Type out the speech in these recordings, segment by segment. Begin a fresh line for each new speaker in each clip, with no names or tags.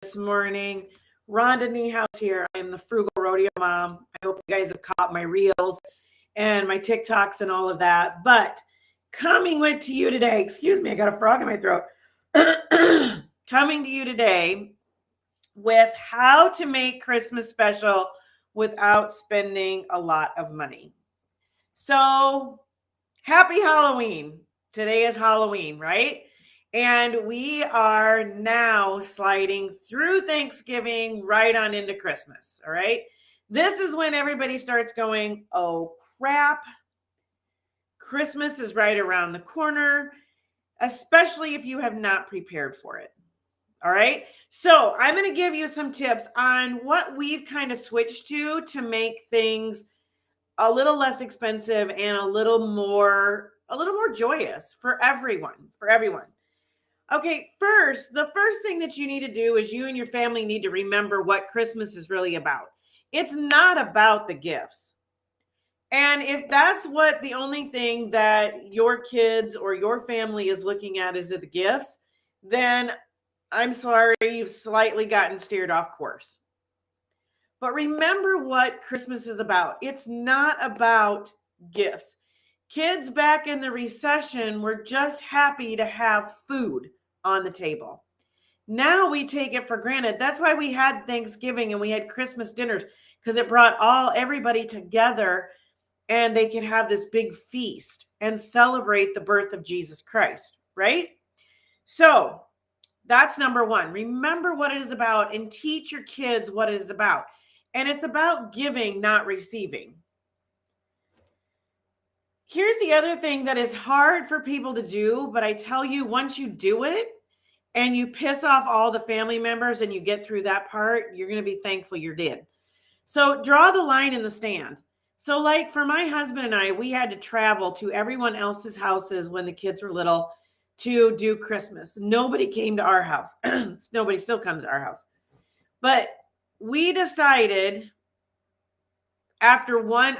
this morning. Rhonda Niehaus here. I am the Frugal Rodeo Mom. I hope you guys have caught my reels and my TikToks and all of that. But coming with to you today, excuse me, I got a frog in my throat. Coming to you today with how to make Christmas special without spending a lot of money. So, happy Halloween. Today is Halloween, right? And we are now sliding through Thanksgiving right on into Christmas. All right. This is when everybody starts going, oh crap, Christmas is right around the corner, especially if you have not prepared for it. All right. So I'm going to give you some tips on what we've kind of switched to make things a little less expensive and a little more joyous for everyone. Okay, the first thing that you need to do is you and your family need to remember what Christmas is really about. It's not about the gifts. And if that's what the only thing that your kids or your family is looking at is the gifts, then I'm sorry, you've slightly gotten steered off course. But remember what Christmas is about. It's not about gifts. Kids back in the recession were just happy to have food on the table. Now we take it for granted. That's why we had Thanksgiving and we had Christmas dinners, because it brought everybody together and they could have this big feast and celebrate the birth of Jesus Christ, right? So that's number one. Remember what it is about and teach your kids what it is about. And it's about giving, not receiving. Here's the other thing that is hard for people to do, but I tell you, once you do it and you piss off all the family members and you get through that part, you're going to be thankful you did. So draw the line in the stand. So like for my husband and I, we had to travel to everyone else's houses when the kids were little to do Christmas. Nobody came to our house. Nobody still comes to our house. But we decided after one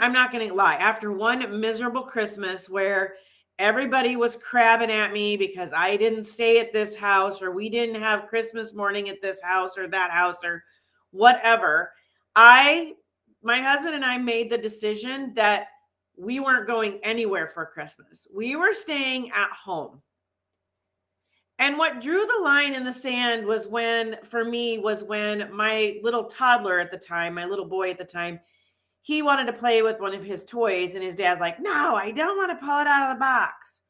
miserable Christmas where everybody was crabbing at me because I didn't stay at this house or we didn't have Christmas morning at this house or that house or whatever, my husband and I made the decision that we weren't going anywhere for Christmas. We were staying at home. And what drew the line in the sand was when my little toddler at the time, my little boy at the time, he wanted to play with one of his toys and his dad's like, no, I don't want to pull it out of the box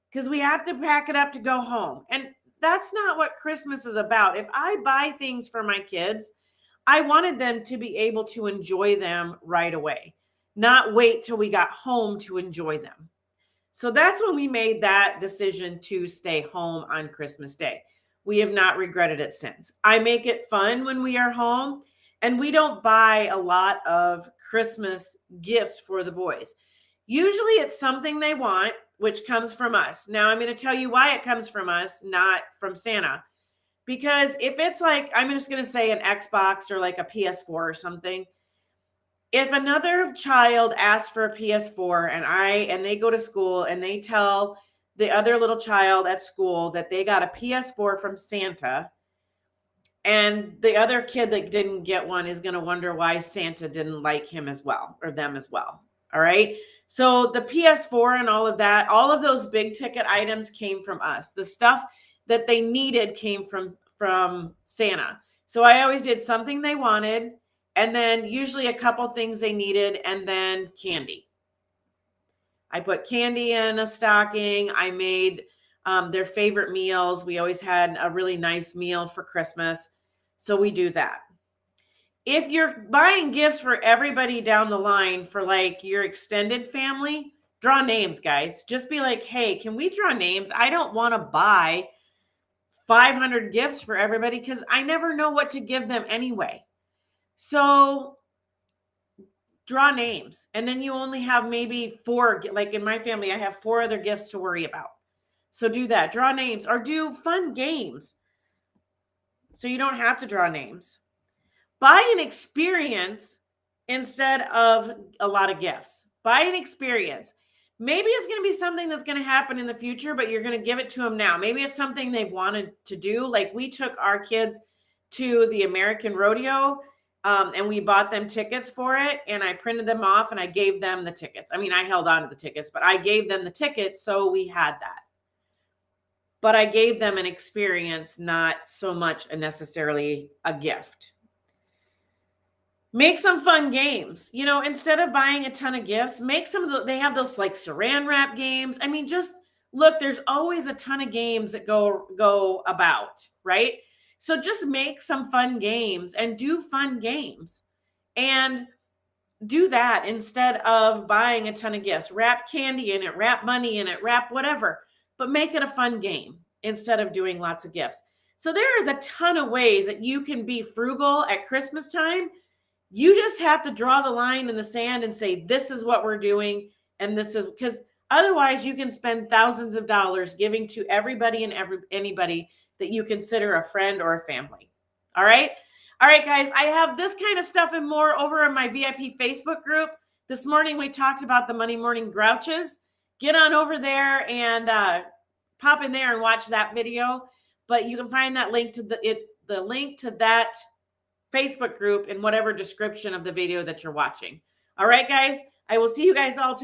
because we have to pack it up to go home. And that's not what Christmas is about. If I buy things for my kids, I wanted them to be able to enjoy them right away, not wait till we got home to enjoy them. So that's when we made that decision to stay home on Christmas Day. We have not regretted it since. I make it fun when we are home, and we don't buy a lot of Christmas gifts for the boys. Usually it's something they want, which comes from us. Now I'm going to tell you why it comes from us, not from Santa. Because if it's like, I'm just going to say an Xbox or like a PS4 or something, if another child asks for a PS4 and they go to school and they tell the other little child at school that they got a PS4 from Santa, and the other kid that didn't get one is going to wonder why Santa didn't like him as well or them as well. All right. So the PS4 and all of that, all of those big ticket items came from us. The stuff that they needed came from Santa. So I always did something they wanted, and then usually a couple things they needed, and then candy. I put candy in a stocking. I made their favorite meals. We always had a really nice meal for Christmas. So we do that. If you're buying gifts for everybody down the line for like your extended family, draw names, guys. Just be like, hey, can we draw names? I don't want to buy 500 gifts for everybody because I never know what to give them anyway. So draw names. And then you only have maybe 4, like in my family, I have 4 other gifts to worry about. So do that. Draw names or do fun games. So you don't have to draw names. Buy an experience instead of a lot of gifts. Buy an experience. Maybe it's going to be something that's going to happen in the future, but you're going to give it to them now. Maybe it's something they've wanted to do. Like we took our kids to the American Rodeo, and we bought them tickets for it, and I printed them off and I gave them the tickets. I mean, I held on to the tickets, but I gave them the tickets, so we had that. But I gave them an experience, not so much necessarily a gift. Make some fun games. Instead of buying a ton of gifts, make they have those like saran wrap games. I mean, just look, there's always a ton of games that go about, right? So just make some fun games and do fun games. And do that instead of buying a ton of gifts. Wrap candy in it, wrap money in it, wrap whatever, but make it a fun game instead of doing lots of gifts. So there is a ton of ways that you can be frugal at Christmas time. You just have to draw the line in the sand and say, this is what we're doing. And this is because otherwise you can spend thousands of dollars giving to everybody and anybody that you consider a friend or a family. All right. All right, guys, I have this kind of stuff and more over in my VIP Facebook group. This morning, we talked about the Monday Morning Grouches. Get on over there and pop in there and watch that video. But you can find that link to the link to that Facebook group in whatever description of the video that you're watching. All right, guys, I will see you guys all tomorrow.